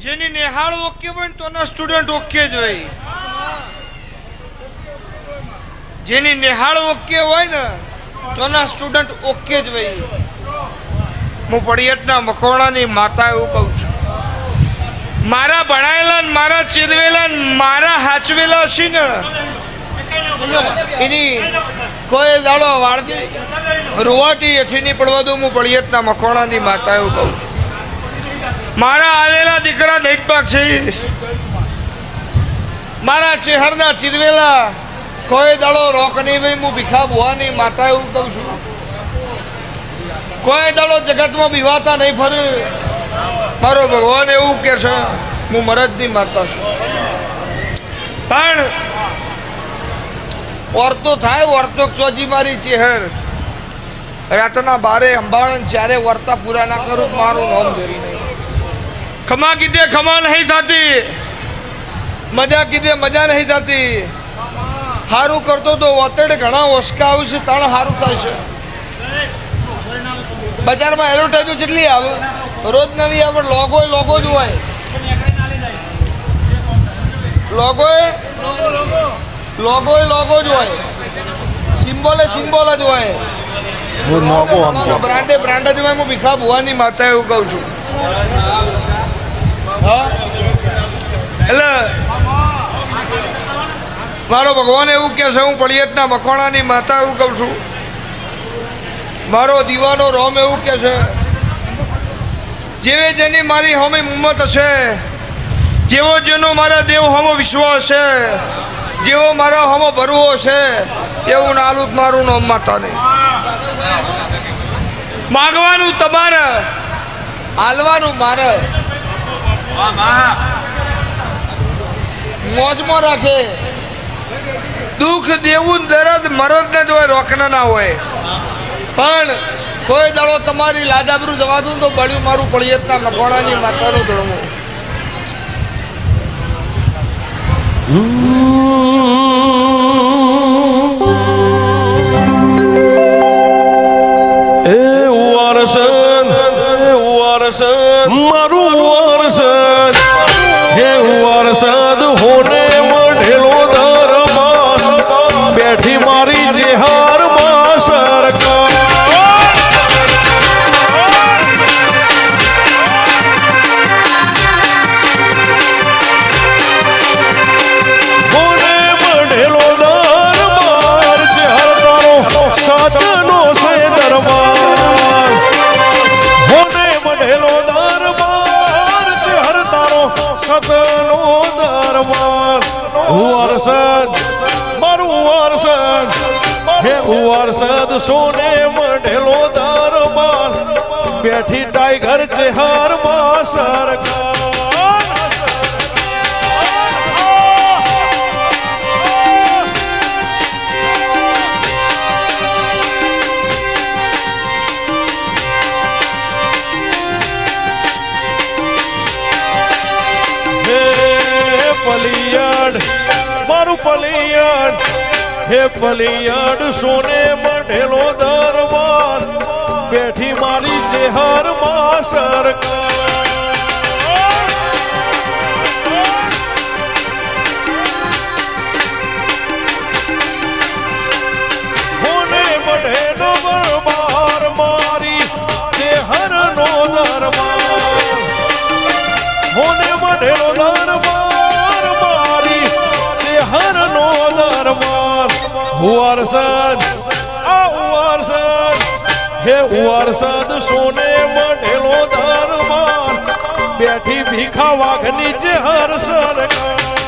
જેની નિહાળ ઓકે હોય ને તોના સ્ટુડન્ટ ઓકે જ હોય. જેની નિહાળ ઓકે હોય ને તોના સ્ટુડન્ટ ઓકે જ હોય. હું પડિયતના મખોણાની માતા એવું કહું છું. મારા ભણાયેલા ને મારા ચીરવેલા ને મારા હાચવેલા છે ને એની કોઈ દાડો વાળદી રૂવાટી એથી નહીં પડવા દઉં. હું પડિયતના મખોણાની માતા એવું કહું છું. મારા આલેલા દીકરા દૈતપાક છે, મારા ચેહરના ચીરવેલા કોઈ દાડો રોક નહીં ભાઈ. હું ભીખા ભુવાની માતા એવું કહું છું. કોઈ દાડો જગતમાં બીવાતા નહીં ફરે. મારો ભગવાન એવું કે છે હું મરદની માતા છું. પણ વર્તો થાય વર્તો ચોજી મારી ચેહર રાતના બારે અંબાળન ચારે વર્તા પૂરા ના કરું મારું નામ ધરી નહીં. ખમા કીધે ખમા નહીં થતી, મજા કીધે મજા નહીં થતી. સારું કરતો તો વતડ ઘણા ઓસકા આવશે તાણ સારું થાય છે. બજારમાં એડવર્ટાઈઝ જેટલી આવે રોજ નવી આવે. લોગો જ હોય, લોગો જ હોય, સિમ્બોલ જ હોય, બ્રાન્ડ જ હોય. હું ભીખા ભુવાની માતા એવું કહું છું. હા એટલે મારો ભગવાન એવું કે છે હું પડિયતના મખોણાની માતા એવું કહું છું. મારો દીવાનો રોમ એવું કે છે જેવે જેની મારી હોમી મુમત હશે, જેવો જેનો મારા દેવ હોમો વિશ્વાસ છે, જેવો મારા હોમો ભરવો છે એવું નાલું મારું નામ માતા નહીં. માગવાનું તમારે, હાલવાનું મારે. મોજમાં રાખે. દુઃખ દેવું દર્દ મરદ ને જ હોય, રોકના ના હોય. પણ કોઈ દાડો તમારી લાદાબરું જવા દઉં તો બળ્યું મારું પડિયતના મખોણાની માતાનું ધર્મો. મારું વારસદ હે વારસદ હોને મઢેલો દરબાર બેઠી મારી જેહાર માં સરકાર. હોને મઢેલો દરબાર જેહાર તારો સાતનો છે દરબાર. હોને મઢેલો સતનો દરબાર. વારસદ મારું વારસદ હે વારસદ સોને મઢેલો દરબાર બેઠી ટાઈગર ચેહાર માં સરકાર. પલિયાડ મારું પલિયાડ હે પલિયાડ સોને મઢેલો દરબાર બેઠી મારી ચેહર માં સરકાર. હોને મઢેલો દરબાર મારી ચેહર નો દરબાર. હોને મઢેલો દરબાર વારસદ વારસદ હે વારસદ સોને મઢેલો દરબાર બેઠી ભીખા વાઘની ચેહર સરકાર.